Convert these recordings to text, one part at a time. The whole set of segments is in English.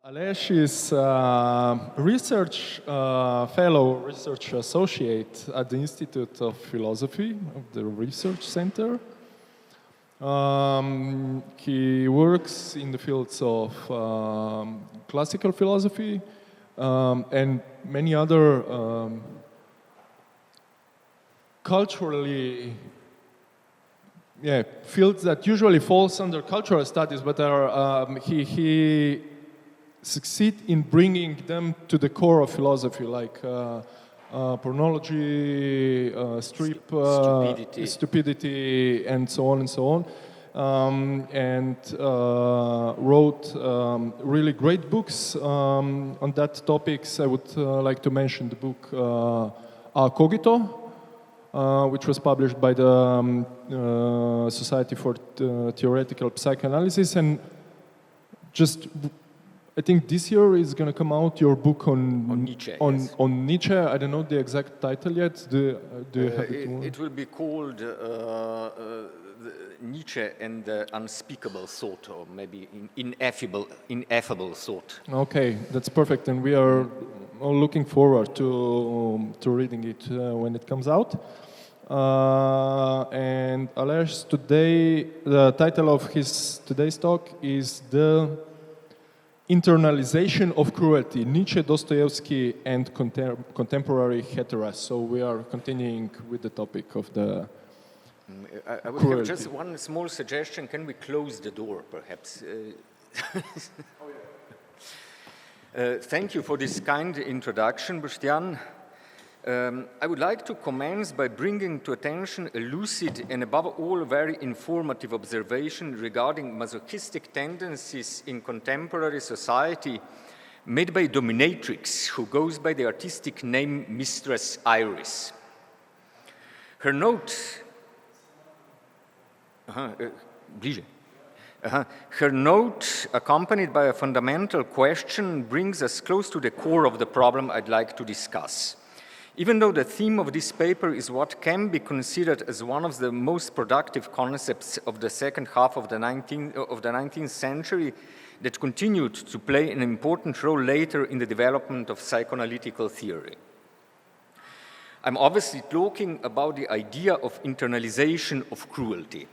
Aleš is research fellow, research associate at the Institute of Philosophy of the Research Center. He works in the fields of classical philosophy and many other culturally fields that usually falls under cultural studies, but are, he succeed in bringing them to the core of philosophy, like pornology, stupidity, and so on and so on. And wrote really great books on that topics. I would like to mention the book A Cogito, which was published by the Society for Theoretical Psychoanalysis, and just I think this year is going to come out your book on Nietzsche. On Nietzsche. I don't know the exact title yet. Do you have it? It will be called Nietzsche and the Unspeakable Thought, or maybe ineffable thought. Okay, that's perfect, and we are all looking forward to reading it when it comes out. And Aleš, today the title of his today's talk is the Internalization of Cruelty, Nietzsche, Dostoevsky, and Contemporary Hetaeras. So we are continuing with the topic of the I would cruelty. have just one small suggestion. Can we close the door, perhaps? Thank you for this kind introduction, Bastian. I would like to commence by bringing to attention a lucid and above all very informative observation regarding masochistic tendencies in contemporary society made by dominatrix who goes by the artistic name Mistress Iris. Her note, her note, accompanied by a fundamental question, brings us close to the core of the problem I'd like to discuss. Even though the theme of this paper is what can be considered as one of the most productive concepts of the second half of the 19th century that continued to play an important role later in the development of psychoanalytical theory. I'm obviously talking about the idea of internalization of cruelty,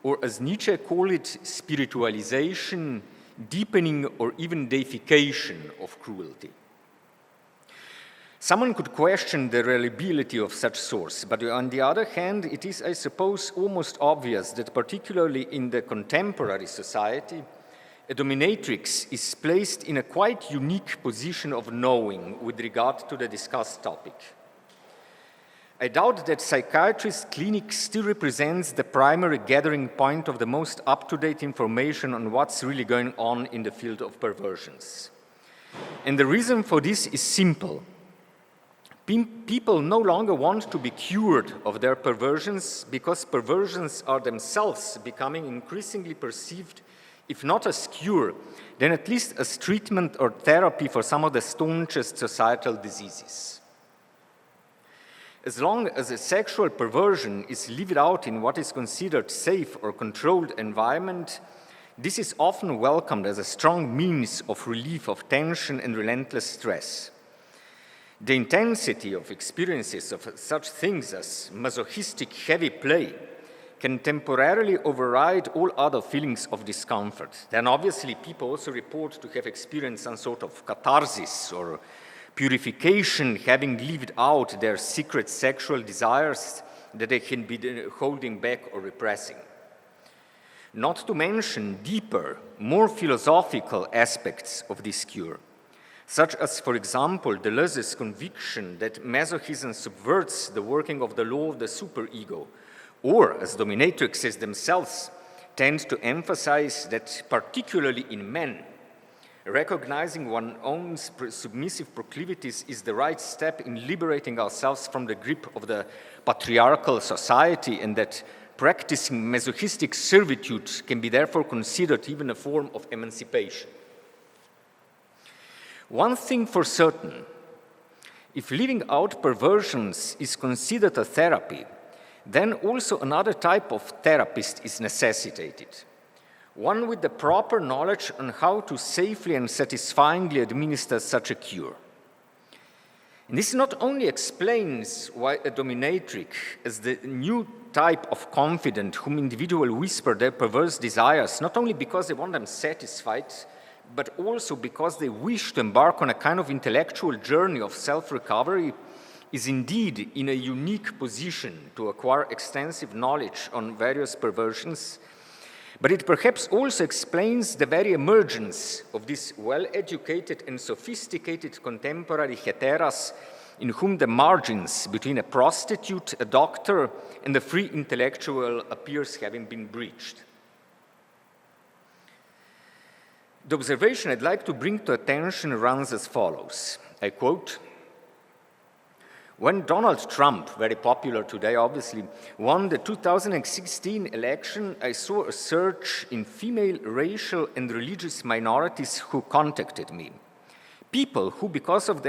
or as Nietzsche called it, spiritualization, deepening, or even deification of cruelty. Someone could question the reliability of such source, but on the other hand, it is, I suppose, almost obvious that particularly in the contemporary society, a dominatrix is placed in a quite unique position of knowing with regard to the discussed topic. I doubt that psychiatrist clinic still represents the primary gathering point of the most up-to-date information on what's really going on in the field of perversions. And the reason for this is simple. People no longer want to be cured of their perversions because perversions are themselves becoming increasingly perceived, if not as cure, then at least as treatment or therapy for some of the staunchest societal diseases. As long as a sexual perversion is lived out in what is considered safe or controlled environment, this is often welcomed as a strong means of relief of tension and relentless stress. The intensity of experiences of such things as masochistic heavy play can temporarily override all other feelings of discomfort. Then obviously people also report to have experienced some sort of catharsis or purification, having lived out their secret sexual desires that they can be holding back or repressing. Not to mention deeper, more philosophical aspects of this cure, such as, for example, Deleuze's conviction that masochism subverts the working of the law of the superego, or, as dominatrixes themselves tend to emphasize, that particularly in men, recognizing one's own submissive proclivities is the right step in liberating ourselves from the grip of the patriarchal society, and that practicing masochistic servitude can be therefore considered even a form of emancipation. One thing for certain, if living out perversions is considered a therapy, then also another type of therapist is necessitated. one with the proper knowledge on how to safely and satisfyingly administer such a cure. And this not only explains why a dominatrix, as the new type of confidant whom individuals whisper their perverse desires, not only because they want them satisfied, but also because they wish to embark on a kind of intellectual journey of self-recovery, is indeed in a unique position to acquire extensive knowledge on various perversions, but it perhaps also explains the very emergence of this well-educated and sophisticated contemporary Hetaeras, in whom the margins between a prostitute, a doctor, and a free intellectual appears having been breached. The observation I'd like to bring to attention runs as follows. I quote, "When Donald Trump, very popular today obviously, won the 2016 election, I saw a surge in female racial and religious minorities who contacted me. People who, because of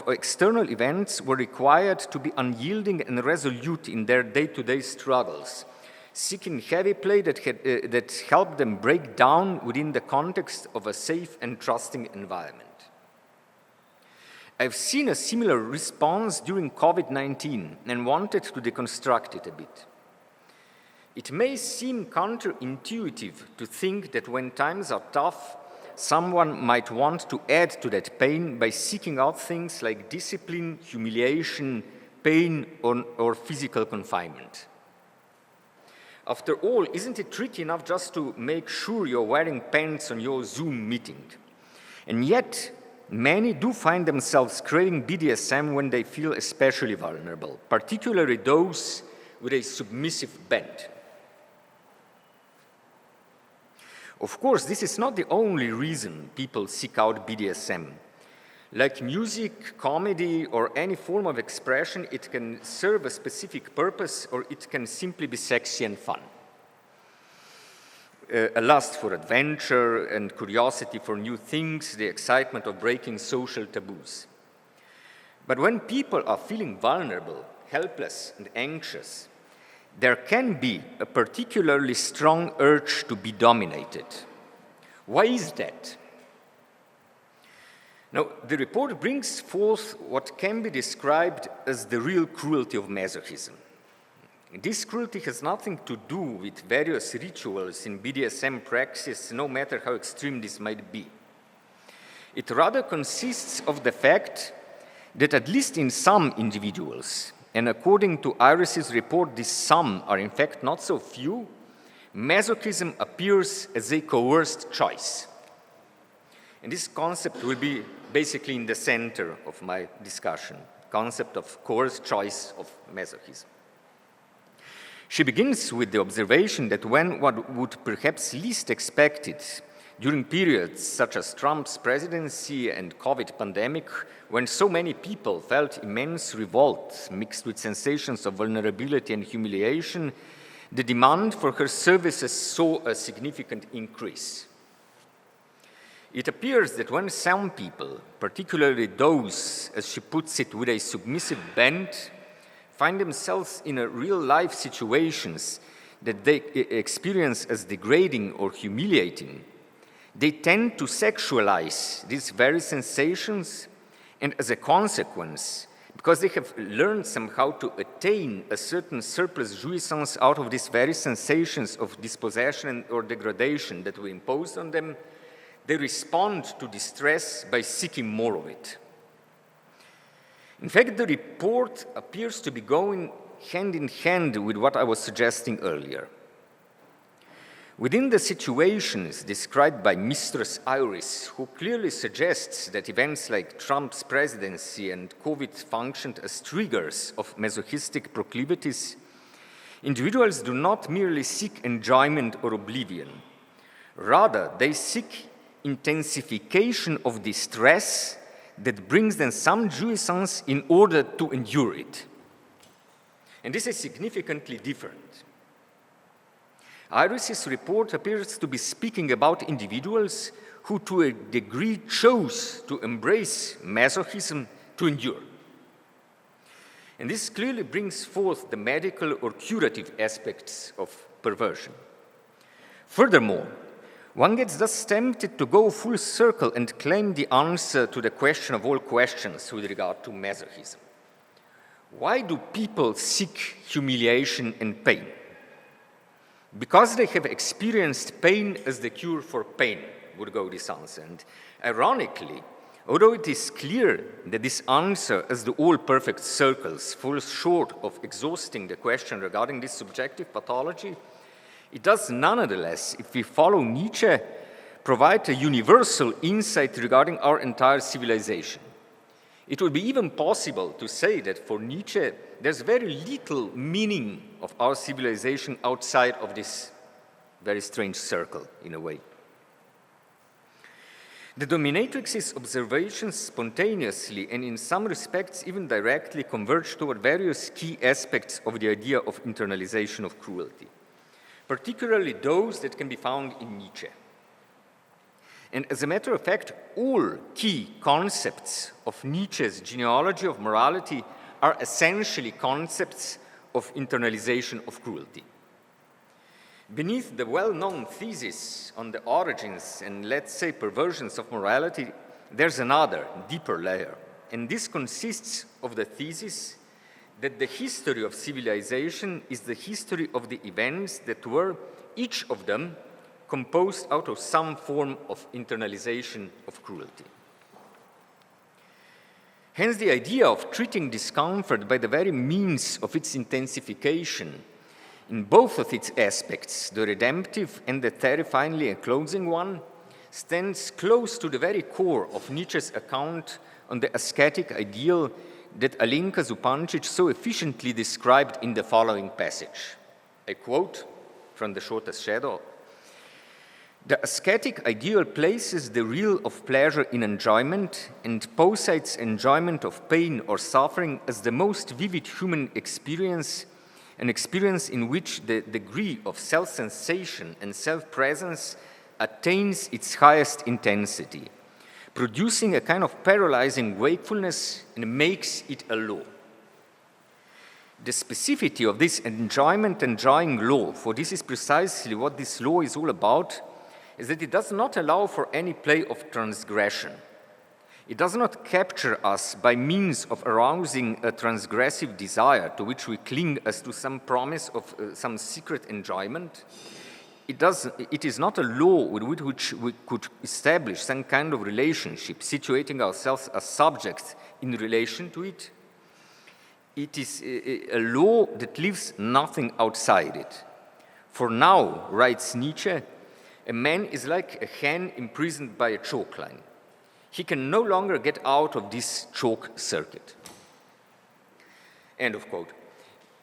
external events, were required to be unyielding and resolute in their day-to-day struggles, seeking heavy play that helped them break down within the context of a safe and trusting environment. I've seen a similar response during COVID-19 and wanted to deconstruct it a bit. It may seem counterintuitive to think that when times are tough, someone might want to add to that pain by seeking out things like discipline, humiliation, pain, or physical confinement. After all, isn't it tricky enough just to make sure you're wearing pants on your Zoom meeting? And yet, many do find themselves craving BDSM when they feel especially vulnerable, particularly those with a submissive bent. Of course, this is not the only reason people seek out BDSM. Like music, comedy, or any form of expression, it can serve a specific purpose, or it can simply be sexy and fun. A lust for adventure and curiosity for new things, the excitement of breaking social taboos. But when people are feeling vulnerable, helpless, and anxious, there can be a particularly strong urge to be dominated. Why is that? Now, the report brings forth what can be described as the real cruelty of masochism. This cruelty has nothing to do with various rituals in BDSM practice, no matter how extreme this might be. It rather consists of the fact that at least in some individuals, and according to Iris's report, these some are in fact not so few, masochism appears as a coerced choice. And this concept will be basically in the center of my discussion, concept of coerced choice of masochism. She begins with the observation that when one would perhaps least expect it, during periods such as Trump's presidency and COVID pandemic, when so many people felt immense revolt mixed with sensations of vulnerability and humiliation, the demand for her services saw a significant increase. It appears that when some people, particularly those, as she puts it, with a submissive bent, find themselves in real-life situations that they experience as degrading or humiliating, they tend to sexualize these very sensations, and as a consequence, because they have learned somehow to attain a certain surplus jouissance out of these very sensations of dispossession or degradation that we impose on them, they respond to distress by seeking more of it. In fact, the report appears to be going hand in hand with what I was suggesting earlier. Within the situations described by Mistress Iris, who clearly suggests that events like Trump's presidency and COVID functioned as triggers of masochistic proclivities, individuals do not merely seek enjoyment or oblivion. Rather, they seek intensification of distress that brings them some jouissance in order to endure it. And this is significantly different. Iris's report appears to be speaking about individuals who, to a degree, chose to embrace masochism to endure. And this clearly brings forth the medical or curative aspects of perversion. Furthermore, One gets thus tempted to go full circle and claim the answer to the question of all questions with regard to masochism. Why do people seek humiliation and pain? Because they have experienced pain as the cure for pain, would go this answer. And ironically, although it is clear that this answer, as the all-perfect circles, falls short of exhausting the question regarding this subjective pathology, it does nonetheless, if we follow Nietzsche, provide a universal insight regarding our entire civilization. It would be even possible to say that for Nietzsche, there's very little meaning of our civilization outside of this very strange circle, in a way. The dominatrix's observations spontaneously and in some respects even directly converge toward various key aspects of the idea of internalization of cruelty, particularly those that can be found in Nietzsche. And as a matter of fact, all key concepts of Nietzsche's genealogy of morality are essentially concepts of internalization of cruelty. Beneath the well-known thesis on the origins and, let's say, perversions of morality, there's another, deeper layer. And this consists of the thesis that the history of civilization is the history of the events that were, each of them, composed out of some form of internalization of cruelty. Hence, the idea of treating discomfort by the very means of its intensification in both of its aspects, the redemptive and the terrifyingly enclosing one, stands close to the very core of Nietzsche's account on the ascetic ideal that Alenka Zupančič so efficiently described in the following passage. I quote from The Shortest Shadow: "The ascetic ideal places the real of pleasure in enjoyment and posites enjoyment of pain or suffering as the most vivid human experience, an experience in which the degree of self-sensation and self-presence attains its highest intensity, producing a kind of paralyzing wakefulness and makes it a law. The specificity of this enjoying law, for this is precisely what this law is all about, is that it does not allow for any play of transgression. It does not capture us by means of arousing a transgressive desire to which we cling as to some promise of some secret enjoyment. It is not a law with which we could establish some kind of relationship, situating ourselves as subjects in relation to it. It is a law that leaves nothing outside it. For now, writes Nietzsche, a man is like a hen imprisoned by a choke line. He can no longer get out of this choke circuit." End of quote.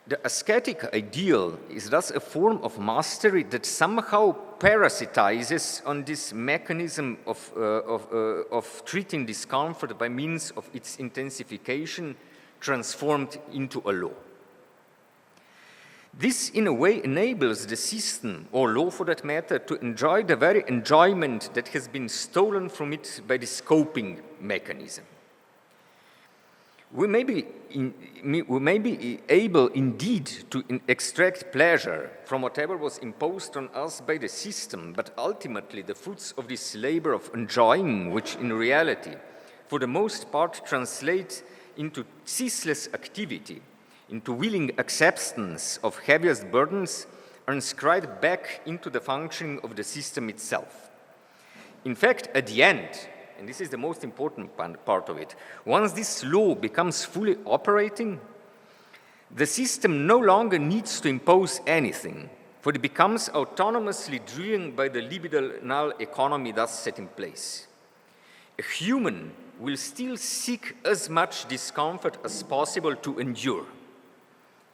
The ascetic ideal is thus a form of mastery that somehow parasitizes on this mechanism of treating discomfort by means of its intensification transformed into a law. This, in a way, enables the system, or law for that matter, to enjoy the very enjoyment that has been stolen from it by the scoping mechanism. We may be able indeed to extract pleasure from whatever was imposed on us by the system, but ultimately the fruits of this labor of enjoying, which in reality, for the most part, translate into ceaseless activity, into willing acceptance of heaviest burdens, are inscribed back into the functioning of the system itself. In fact, at the end, and this is the most important part of it, once this law becomes fully operating, the system no longer needs to impose anything, for it becomes autonomously driven by the libidinal economy thus set in place. A human will still seek as much discomfort as possible to endure,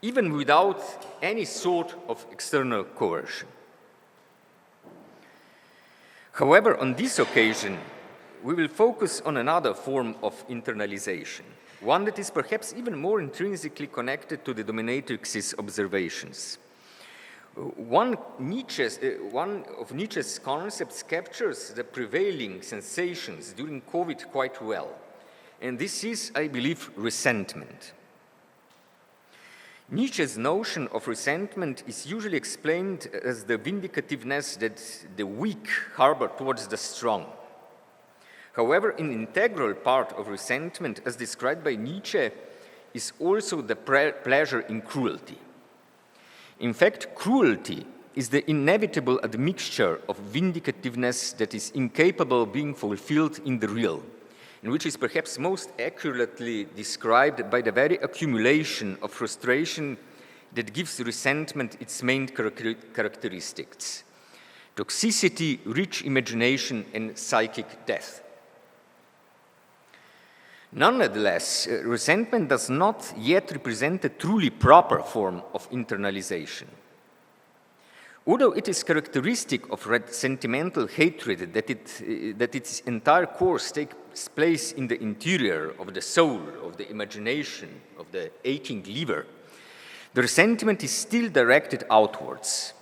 even without any sort of external coercion. However, on this occasion, we will focus on another form of internalization, one that is perhaps even more intrinsically connected to the dominatrix's observations. One of Nietzsche's concepts captures the prevailing sensations during COVID quite well, and this is, I believe, resentment. Nietzsche's notion of resentment is usually explained as the vindicativeness that the weak harbor towards the strong. However, an integral part of resentment, as described by Nietzsche, is also the pleasure in cruelty. In fact, cruelty is the inevitable admixture of vindicativeness that is incapable of being fulfilled in the real, and which is perhaps most accurately described by the very accumulation of frustration that gives resentment its main characteristics: toxicity, rich imagination, and psychic death. Nonetheless, resentment does not yet represent a truly proper form of internalization. Although it is characteristic of sentimental hatred that its entire course takes place in the interior of the soul, of the imagination, of the aching liver, the resentment is still directed outwards,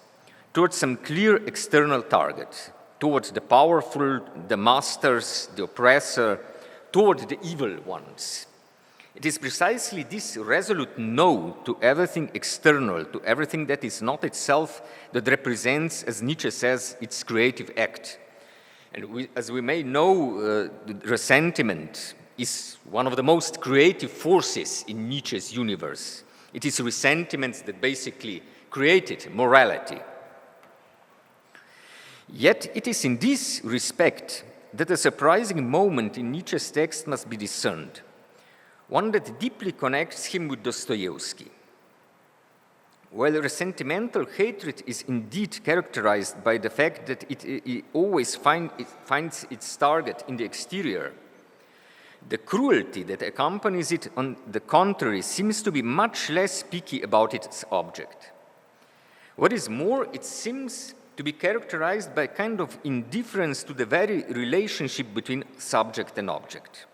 towards some clear external target, towards the powerful, the masters, the oppressor, toward the evil ones. It is precisely this resolute no to everything external, to everything that is not itself, that represents, as Nietzsche says, its creative act. And as we may know, resentment is one of the most creative forces in Nietzsche's universe. It is resentment that basically created morality. Yet it is in this respect that a surprising moment in Nietzsche's text must be discerned, one that deeply connects him with Dostoevsky. While resentimental hatred is indeed characterized by the fact that it always finds its target in the exterior, the cruelty that accompanies it, on the contrary, seems to be much less picky about its object. What is more, it seems to be characterized by a kind of indifference to the very relationship between subject and object.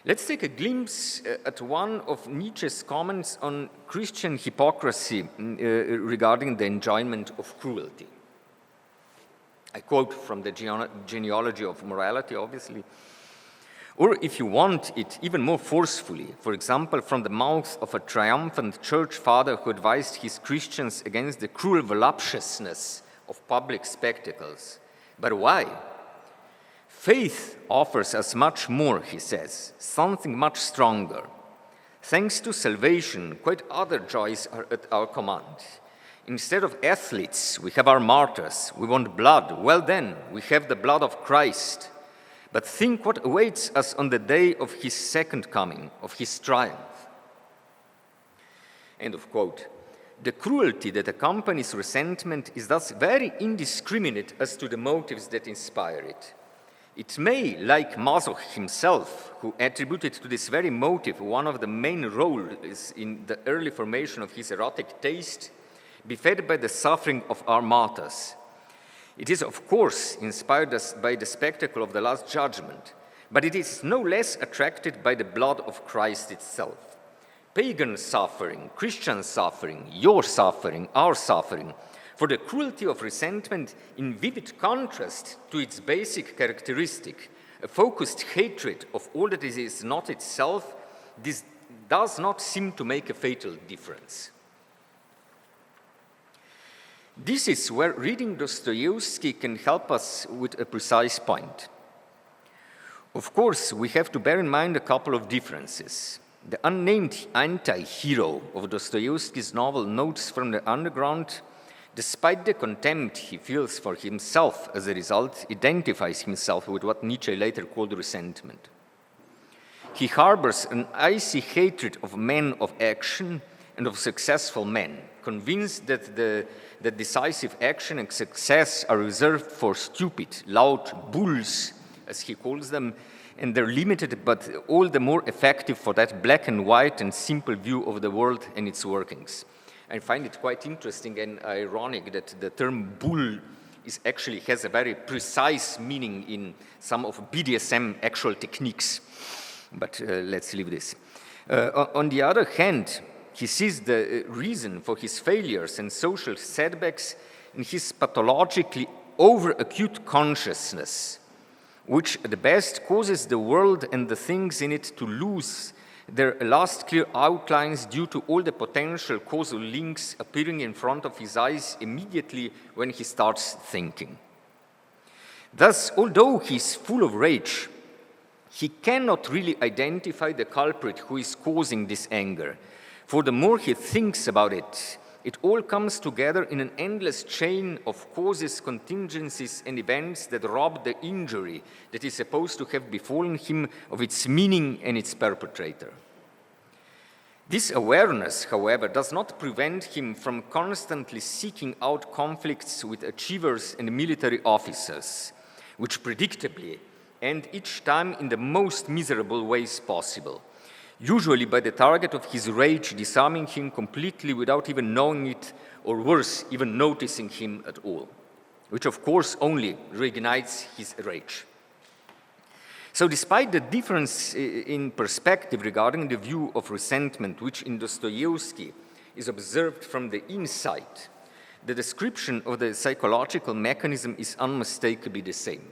Let's take a glimpse at one of Nietzsche's comments on Christian hypocrisy regarding the enjoyment of cruelty. I quote from the genealogy of morality, obviously. Or if you want it even more forcefully, for example, from the mouth of a triumphant church father who advised his Christians against the cruel voluptuousness of public spectacles. But why? Faith offers us much more, he says, something much stronger. Thanks to salvation, quite other joys are at our command. Instead of athletes, we have our martyrs. We want blood. Well then, we have the blood of Christ. But think what awaits us on the day of his second coming, of his triumph. End of quote. The cruelty that accompanies resentment is thus very indiscriminate as to the motives that inspire it. It may, like Masoch himself, who attributed to this very motive one of the main roles in the early formation of his erotic taste, be fed by the suffering of our martyrs. It is, of course, inspired by the spectacle of the Last Judgment, but it is no less attracted by the blood of Christ itself. Pagan suffering, Christian suffering, your suffering, our suffering, for the cruelty of resentment in vivid contrast to its basic characteristic, a focused hatred of all that is not itself, this does not seem to make a fatal difference. This is where reading Dostoevsky can help us with a precise point. Of course, we have to bear in mind a couple of differences. The unnamed anti-hero of Dostoevsky's novel Notes from the Underground, despite the contempt he feels for himself as a result, identifies himself with what Nietzsche later called resentment. He harbors an icy hatred of men of action and of successful men, convinced that decisive action and success are reserved for stupid, loud bulls, as he calls them, and they're limited but all the more effective for that black and white and simple view of the world and its workings. I find it quite interesting and ironic that the term bull has a very precise meaning in some of BDSM actual techniques. But let's leave this. On the other hand, he sees the reason for his failures and social setbacks in his pathologically over-acute consciousness, which at the best causes the world and the things in it to lose their last clear outlines due to all the potential causal links appearing in front of his eyes immediately when he starts thinking. Thus, although he is full of rage, he cannot really identify the culprit who is causing this anger, for the more he thinks about it, it all comes together in an endless chain of causes, contingencies, and events that rob the injury that is supposed to have befallen him of its meaning and its perpetrator. This awareness, however, does not prevent him from constantly seeking out conflicts with achievers and military officers, which predictably end each time in the most miserable ways possible, usually by the target of his rage disarming him completely without even knowing it, or worse, even noticing him at all, which of course only reignites his rage. So despite the difference in perspective regarding the view of resentment, which in Dostoevsky is observed from the inside, the description of the psychological mechanism is unmistakably the same.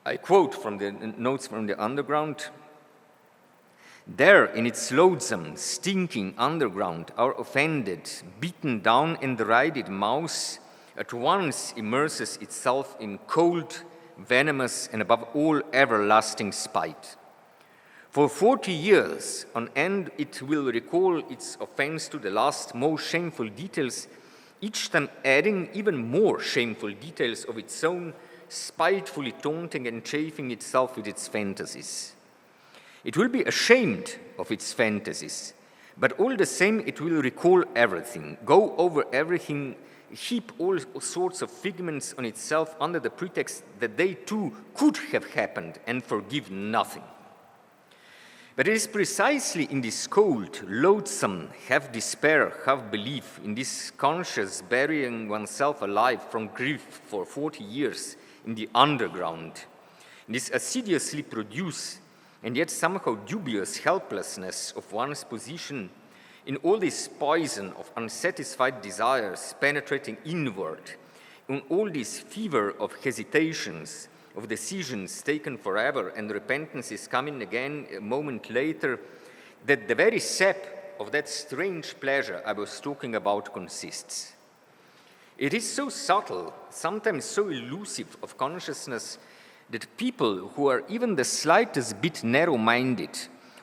I quote from the notes from the underground: "There, in its loathsome, stinking underground, our offended, beaten down and derided mouse at once immerses itself in cold, venomous, and above all, everlasting spite. For 40 years on end, it will recall its offense to the last, most shameful details, each time adding even more shameful details of its own, spitefully taunting and chafing itself with its fantasies. It will be ashamed of its fantasies, but all the same it will recall everything, go over everything, heap all sorts of figments on itself under the pretext that they too could have happened and forgive nothing. But it is precisely in this cold, loathsome, half despair, half belief, in this conscious burying oneself alive from grief for 40 years in the underground, in this assiduously produced and yet somehow dubious helplessness of one's position, in all this poison of unsatisfied desires penetrating inward, in all this fever of hesitations, of decisions taken forever and repentances coming again a moment later, that the very sap of that strange pleasure I was talking about consists. It is so subtle, sometimes so elusive of consciousness, that people who are even the slightest bit narrow-minded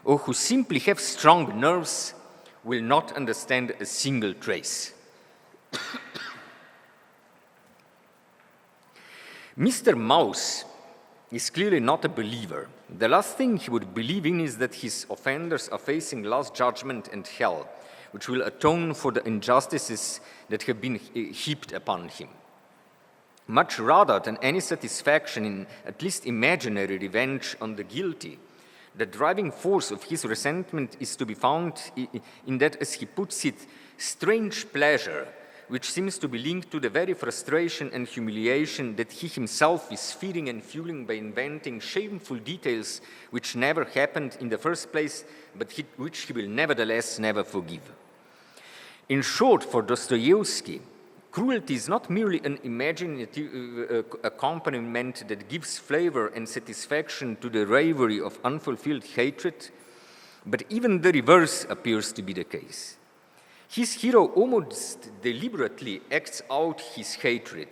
or who simply have strong nerves will not understand a single trace. Mr. Mouse is clearly not a believer. The last thing he would believe in is that his offenders are facing last judgment and hell, which will atone for the injustices that have been heaped upon him. Much rather than any satisfaction in at least imaginary revenge on the guilty, the driving force of his resentment is to be found in that, as he puts it, strange pleasure, which seems to be linked to the very frustration and humiliation that he himself is feeding and fueling by inventing shameful details which never happened in the first place, but which he will nevertheless never forgive. In short, for Dostoevsky, cruelty is not merely an imaginative accompaniment that gives flavor and satisfaction to the reverie of unfulfilled hatred, but even the reverse appears to be the case. His hero almost deliberately acts out his hatred,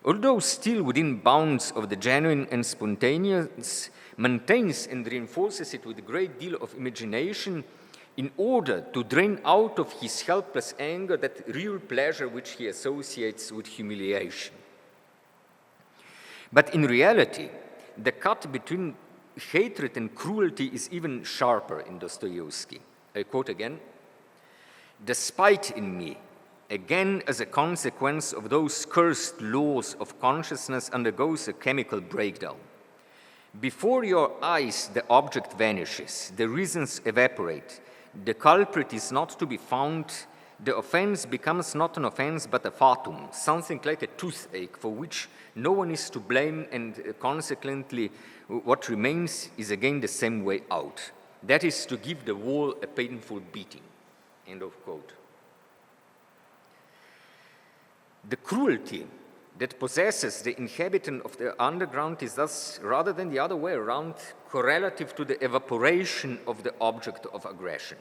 although still within bounds of the genuine and spontaneous, maintains and reinforces it with a great deal of imagination in order to drain out of his helpless anger that real pleasure which he associates with humiliation. But in reality, the cut between hatred and cruelty is even sharper in Dostoevsky. I quote again: "The spite in me, again as a consequence of those cursed laws of consciousness, undergoes a chemical breakdown. Before your eyes the object vanishes, the reasons evaporate, the culprit is not to be found, the offense becomes not an offense but a fatum, something like a toothache for which no one is to blame, and consequently what remains is again the same way out. That is to give the wall a painful beating." End of quote. The cruelty that possesses the inhabitant of the underground is thus, rather than the other way around, correlative to the evaporation of the object of aggression,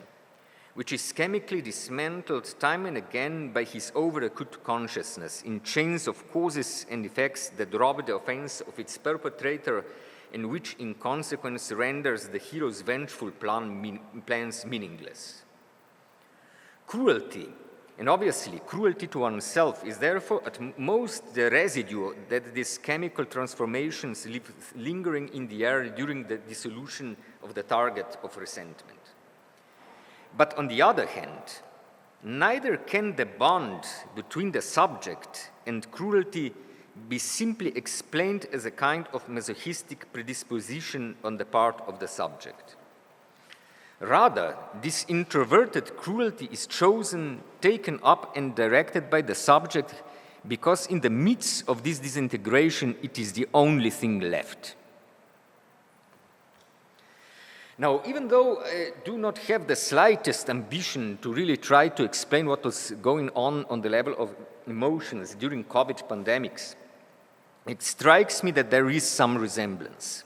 which is chemically dismantled time and again by his over-acute consciousness in chains of causes and effects that rob the offense of its perpetrator and which in consequence renders the hero's vengeful plans meaningless. Cruelty, and obviously cruelty to oneself, is therefore at most the residue that these chemical transformations leave lingering in the air during the dissolution of the target of resentment. But on the other hand, neither can the bond between the subject and cruelty be simply explained as a kind of masochistic predisposition on the part of the subject. Rather, this introverted cruelty is chosen, taken up, and directed by the subject because in the midst of this disintegration, it is the only thing left. Now, even though I do not have the slightest ambition to really try to explain what was going on the level of emotions during COVID pandemics, it strikes me that there is some resemblance.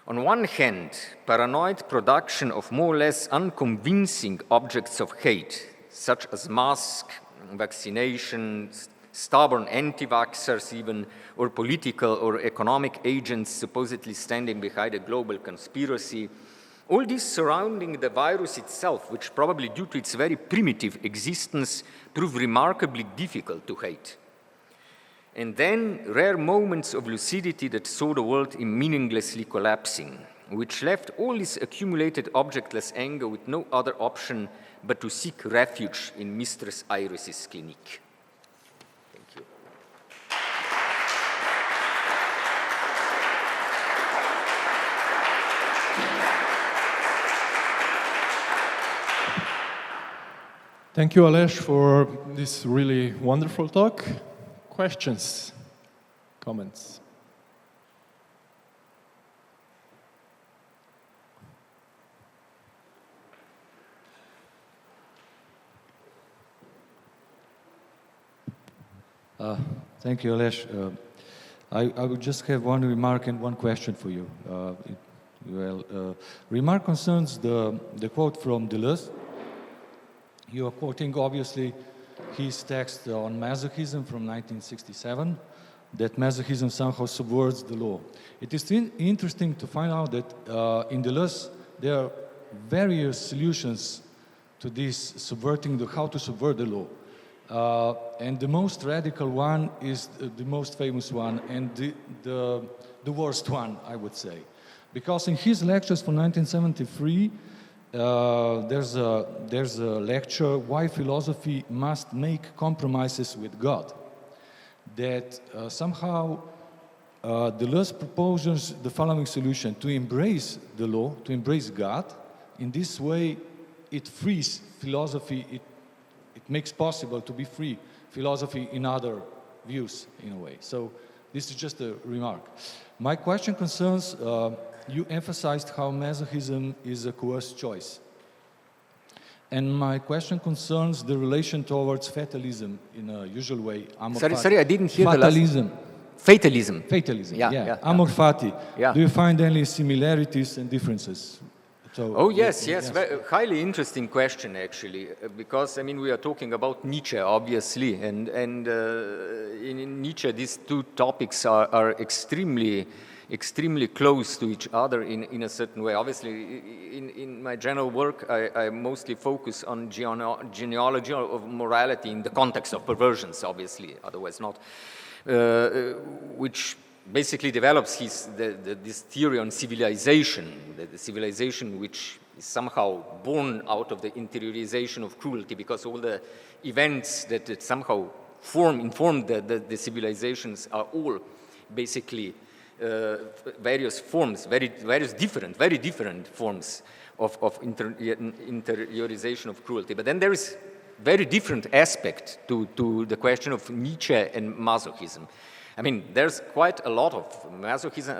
On one hand, paranoid production of more or less unconvincing objects of hate, such as masks, vaccination, stubborn anti-vaxxers even, or political or economic agents supposedly standing behind a global conspiracy, all this surrounding the virus itself, which probably due to its very primitive existence proved remarkably difficult to hate. And then rare moments of lucidity that saw the world meaninglessly collapsing, which left all this accumulated objectless anger with no other option but to seek refuge in Mistress Iris's clinic. Thank you. Thank you, Aleš, for this really wonderful talk. Questions, comments? Thank you, Aleš. I would just have one remark and one question for you. Remark concerns the quote from Deleuze. You are quoting, obviously, his text on masochism from 1967, that masochism somehow subverts the law. It is interesting to find out that in Deleuze there are various solutions to this how to subvert the law. And the most radical one is the most famous one and the worst one, I would say. Because in his lectures from 1973, there's a lecture, Why Philosophy Must Make Compromises with God, that somehow Deleuze proposes the following solution: to embrace the law, to embrace God. In this way, it frees philosophy, it makes possible to be free philosophy in other views, in a way. So this is just a remark. My question concerns, you emphasized how masochism is a coerced choice. And my question concerns the relation towards fatalism in a usual way. Sorry, I didn't hear fatalism. The last. Fatalism. Fatalism, yeah. Amor fati. Yeah. Do you find any similarities and differences? So, yes. Very, highly interesting question, actually, because, I mean, we are talking about Nietzsche, obviously, and in Nietzsche, these two topics are extremely close to each other in a certain way. Obviously, in my general work, I mostly focus on genealogy of morality in the context of perversions, obviously, otherwise not, which basically develops this theory on civilization, the civilization which is somehow born out of the interiorization of cruelty, because all the events that somehow inform the civilizations are all basically various forms, very different forms of interiorization of cruelty. But then there is very different aspect to the question of Nietzsche and masochism. I mean, there's quite a lot of masochism,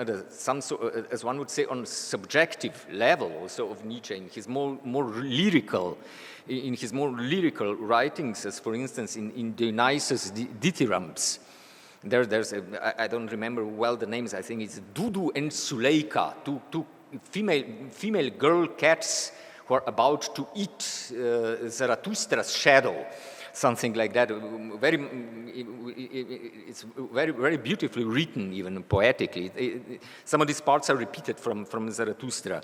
as one would say, on subjective level also of Nietzsche in his more lyrical writings, as for instance in Dionysus Dithyrambs. I don't remember well the names, I think it's Dudu and Suleika, two female girl cats who are about to eat Zarathustra's shadow, something like that. It's very beautifully written, even poetically. Some of these parts are repeated from Zarathustra.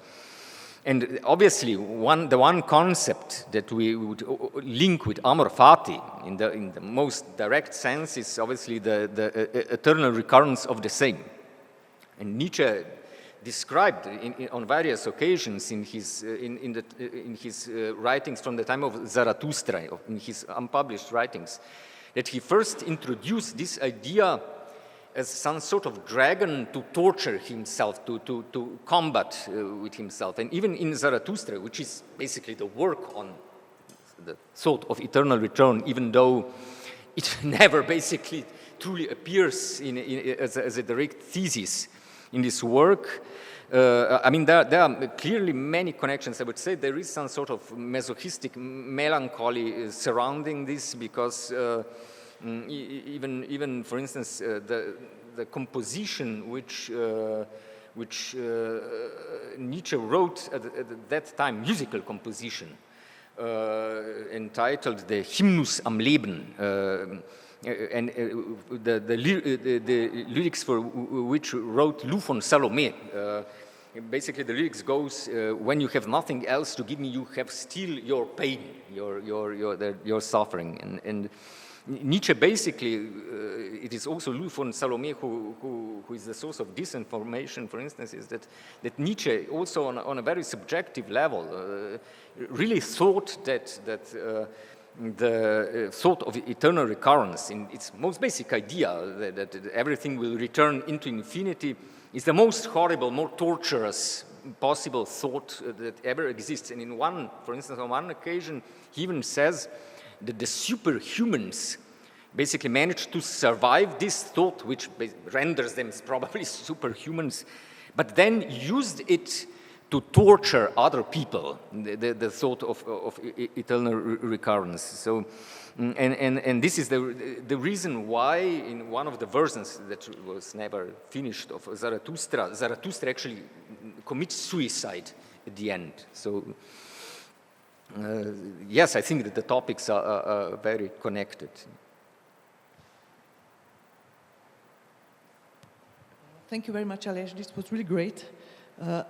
And obviously, the one concept that we would link with amor fati in the most direct sense is obviously the eternal recurrence of the same. And Nietzsche described on various occasions in his writings from the time of Zarathustra, in his unpublished writings, that he first introduced this idea as some sort of dragon to torture himself, to combat with himself. And even in Zarathustra, which is basically the work on the thought of eternal return, even though it never basically truly appears as a direct thesis in this work, I mean, there are clearly many connections. I would say there is some sort of masochistic melancholy surrounding this, because even for instance, the composition which Nietzsche wrote at that time, musical composition, entitled the Hymnus am Leben, and the lyrics for which wrote Lou von Salome. Basically, the lyrics goes, when you have nothing else to give me, you have still your pain, your suffering. And Nietzsche basically, it is also Lou von Salome who is the source of this information, for instance, is that Nietzsche also on a very subjective level really thought that the thought of eternal recurrence in its most basic idea, that everything will return into infinity, is the most horrible, more torturous possible thought that ever exists. And for instance, on one occasion, he even says that the superhumans basically managed to survive this thought, which renders them probably superhumans, but then used it to torture other people, the thought of eternal recurrence. So, and this is the reason why in one of the versions that was never finished of Zarathustra actually commits suicide at the end. So, yes, I think that the topics are very connected. Thank you very much, Aleš. This was really great.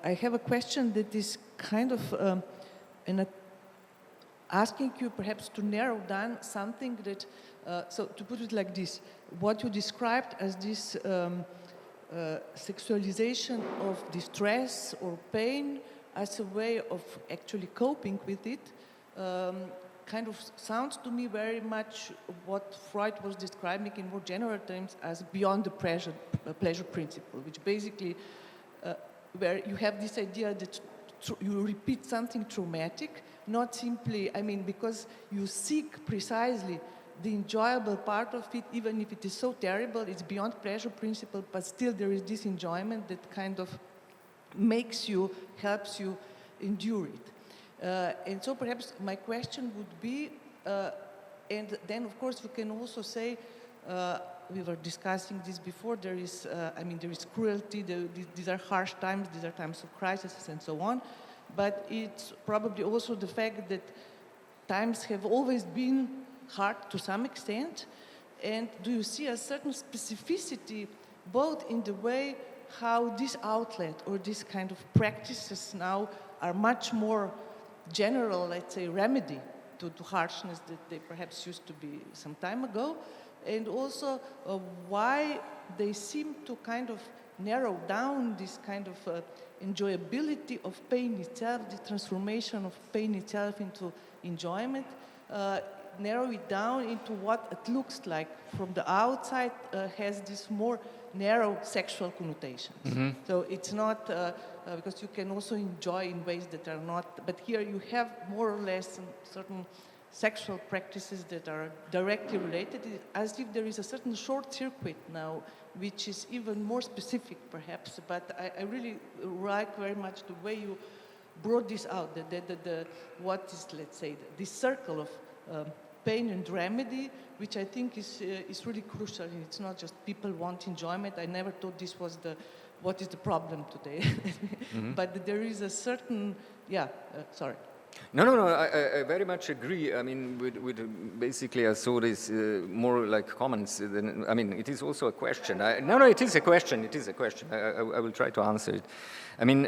I have a question that is kind of asking you perhaps to narrow down something that, so to put it like this, what you described as this sexualization of distress or pain as a way of actually coping with it, kind of sounds to me very much what Freud was describing in more general terms as beyond the pleasure principle, which basically where you have this idea that you repeat something traumatic, not simply, I mean, because you seek precisely the enjoyable part of it, even if it is so terrible, it's beyond pleasure principle, but still there is this enjoyment that kind of makes you, helps you endure it. And so perhaps my question would be, and then of course we can also say, we were discussing this before, there is, there is cruelty, these are harsh times, these are times of crisis and so on, but it's probably also the fact that times have always been hard to some extent, and do you see a certain specificity both in the way how this outlet or this kind of practices now are much more general, let's say, remedy to harshness that they perhaps used to be some time ago, and also why they seem to kind of narrow down this kind of enjoyability of pain itself, the transformation of pain itself into enjoyment, narrow it down into what it looks like from the outside, has this more narrow sexual connotations. Mm-hmm. So it's not, because you can also enjoy in ways that are not, but here you have more or less certain sexual practices that are directly related, as if there is a certain short circuit now, which is even more specific perhaps, but I really like very much the way you brought this out, what is, let's say, this circle of pain and remedy, which I think is really crucial. It's not just people want enjoyment. I never thought this was what is the problem today. But there is a certain, sorry. No, I very much agree. I mean, with basically, I saw this more like comments than, I mean, it is also a question. It is a question. It is a question. I will try to answer it. I mean,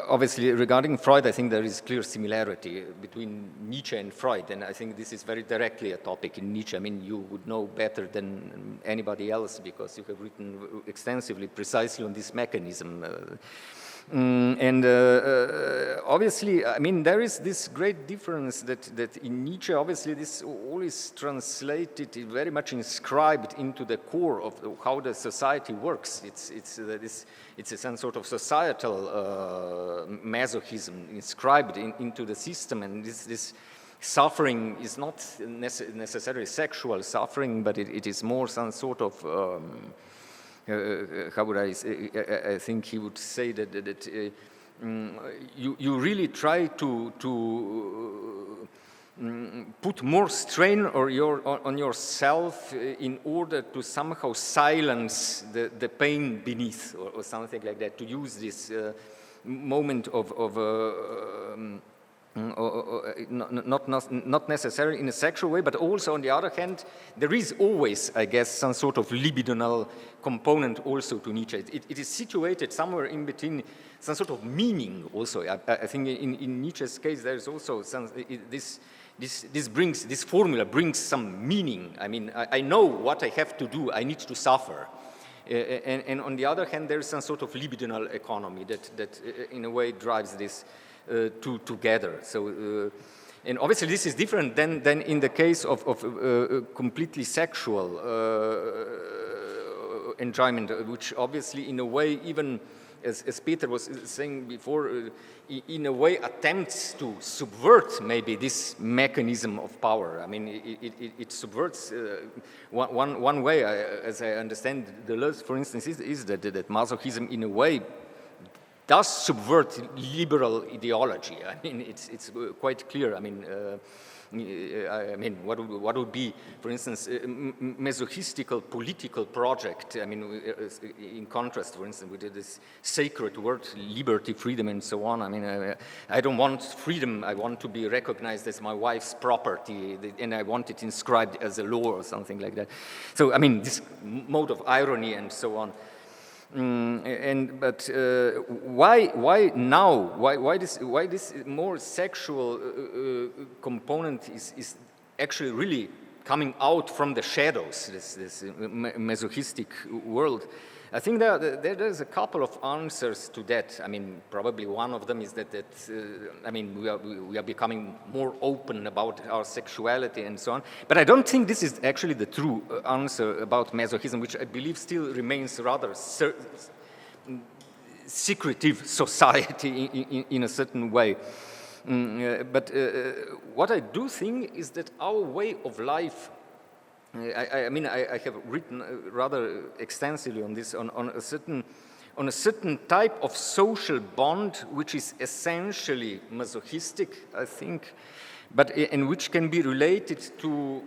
obviously, regarding Freud, I think there is clear similarity between Nietzsche and Freud, and I think this is very directly a topic in Nietzsche. I mean, you would know better than anybody else because you have written extensively, precisely on this mechanism. Obviously, I mean, there is this great difference that in Nietzsche, obviously, this all is translated, very much inscribed into the core of how the society works. It's some sort of societal masochism inscribed into the system, and this suffering is not necessarily sexual suffering, but it is more some sort of how would I say? I think he would say that you really try to put more strain on yourself in order to somehow silence the pain beneath, or something like that. To use this moment of not necessarily in a sexual way, but also on the other hand, there is always, I guess, some sort of libidinal component also to Nietzsche. It is situated somewhere in between some sort of meaning also. I think in Nietzsche's case there is also some, this formula brings some meaning. I mean, I know what I have to do, I need to suffer. And on the other hand, there is some sort of libidinal economy that in a way drives this together. So, and obviously this is different than in the case of completely sexual enjoyment, which obviously in a way, even as Peter was saying before, in a way attempts to subvert maybe this mechanism of power. I mean, it subverts one way, as I understand Deleuze, for instance, is that masochism in a way does subvert liberal ideology. I mean, it's quite clear. I mean, what would be, for instance, a masochistical political project? I mean, in contrast, for instance, with this sacred word, liberty, freedom, and so on. I mean, I don't want freedom. I want to be recognized as my wife's property, and I want it inscribed as a law or something like that. So, I mean, this mode of irony and so on. But why now? Why this more sexual component is actually really coming out from the shadows? This masochistic world. I think there's a couple of answers to that. I mean, probably one of them is that I mean, we are becoming more open about our sexuality and so on. But I don't think this is actually the true answer about masochism, which I believe still remains rather secretive society in a certain way. But what I do think is that our way of life, I mean, I have written rather extensively on this, on a certain type of social bond, which is essentially masochistic, I think, but and which can be related to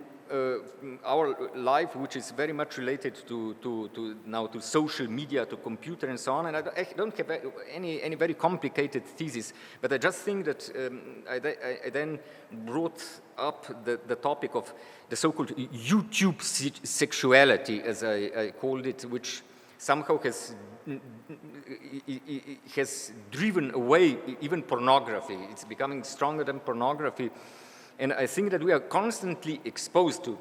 our life, which is very much related to now to social media, to computer, and so on. And I don't have any very complicated thesis, but I just think that I then brought up the topic of the so-called YouTube sexuality, as I called it, which somehow has driven away even pornography. It's becoming stronger than pornography. And I think that we are constantly exposed to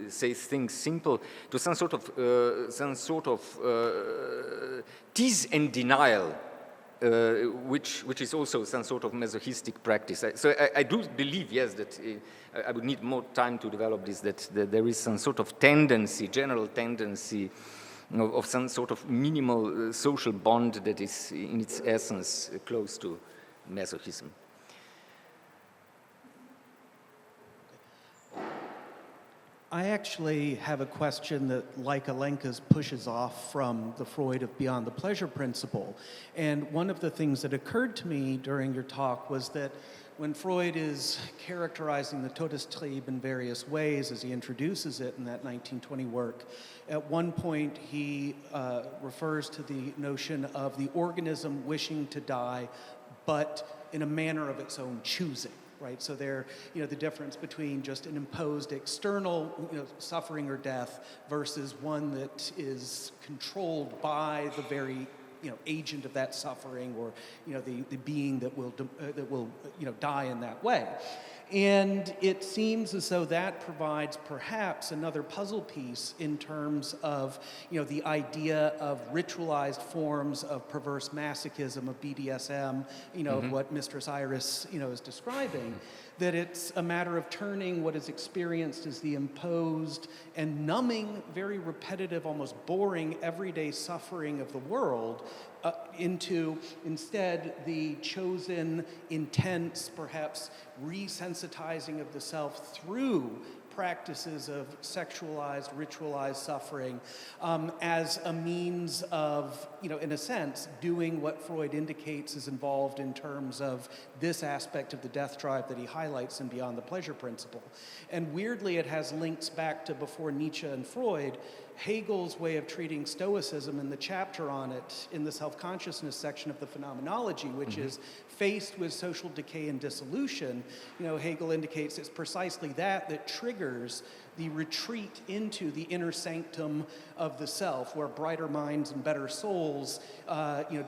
say things simple, to some sort of tease and denial, which is also some sort of masochistic practice. So I do believe, yes, that I would need more time to develop this, that there is some sort of tendency, general tendency of some sort of minimal social bond that is in its essence close to masochism. I actually have a question that, like Alenka's, pushes off from the Freud of Beyond the Pleasure principle. And one of the things that occurred to me during your talk was that when Freud is characterizing the Todestrieb in various ways as he introduces it in that 1920 work, at one point he refers to the notion of the organism wishing to die, but in a manner of its own choosing. Right, so there, the difference between just an imposed external, suffering or death versus one that is controlled by the very, agent of that suffering, or the being that will die in that way. And it seems as though that provides perhaps another puzzle piece in terms of, the idea of ritualized forms of perverse masochism, of BDSM, of what Mistress Iris, is describing, that it's a matter of turning what is experienced as the imposed and numbing, very repetitive, almost boring, everyday suffering of the world into, instead, the chosen, intense, perhaps resensitizing of the self through practices of sexualized, ritualized suffering as a means of, in a sense, doing what Freud indicates is involved in terms of this aspect of the death drive that he highlights in Beyond the Pleasure Principle. And weirdly, it has links back to before Nietzsche and Freud, Hegel's way of treating Stoicism in the chapter on it in the self-consciousness section of the Phenomenology, which is faced with social decay and dissolution. Hegel indicates it's precisely that triggers the retreat into the inner sanctum of the self, where brighter minds and better souls,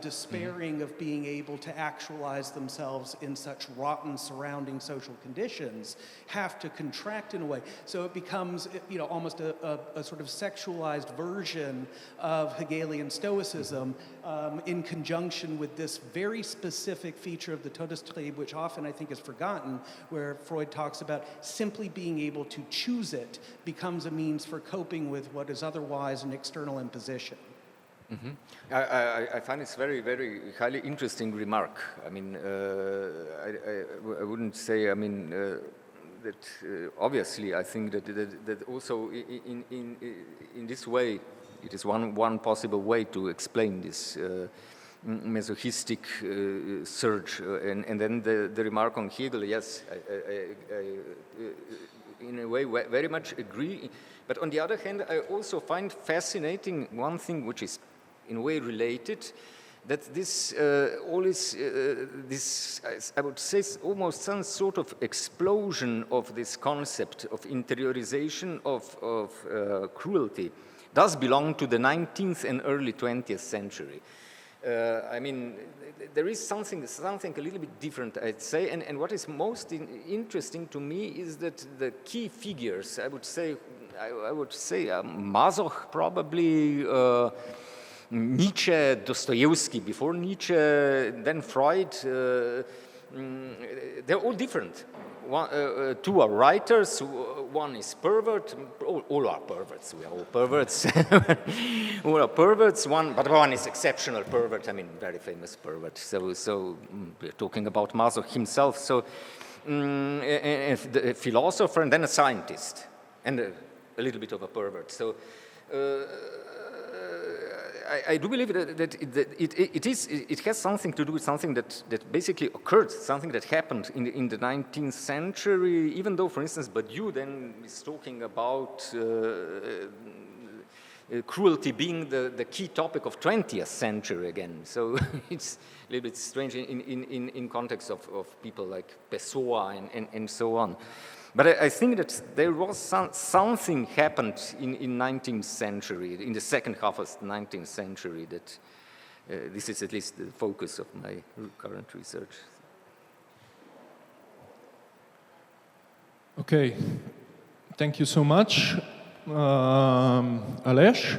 despairing of being able to actualize themselves in such rotten surrounding social conditions, have to contract in a way. So it becomes, almost a sort of sexualized version of Hegelian Stoicism in conjunction with this very specific feature of the Todestrieb, which often I think is forgotten, where Freud talks about simply being able to choose it becomes a means for coping with what is otherwise an external imposition. I find it's very, very highly interesting remark. I mean, I wouldn't say, that obviously I think that also in this way, it is one possible way to explain this masochistic surge. And then the remark on Hegel, yes, I in a way very much agree. But on the other hand, I also find fascinating one thing which is in a way related, that this I would say almost some sort of explosion of this concept of interiorization of cruelty does belong to the 19th and early 20th century. There is something a little bit different, I'd say, and what is most interesting to me is that the key figures, I would say Masoch probably, Nietzsche, Dostoevsky before Nietzsche, then Freud, they're all different. Two are writers, one is pervert, all are perverts, we are all perverts, all are perverts, but one is exceptional pervert, very famous pervert, so we're talking about Masoch himself, so a philosopher and then a scientist, and a little bit of a pervert, so I do believe that it has something to do with something that basically occurred, something that happened in the 19th century, even though, for instance, Badiou then is talking about cruelty being the key topic of 20th century again. So it's a little bit strange in context of people like Pessoa and so on. But I think that there was something happened in 19th century, in the second half of the 19th century, that this is at least the focus of my current research. Okay, thank you so much, Aleš.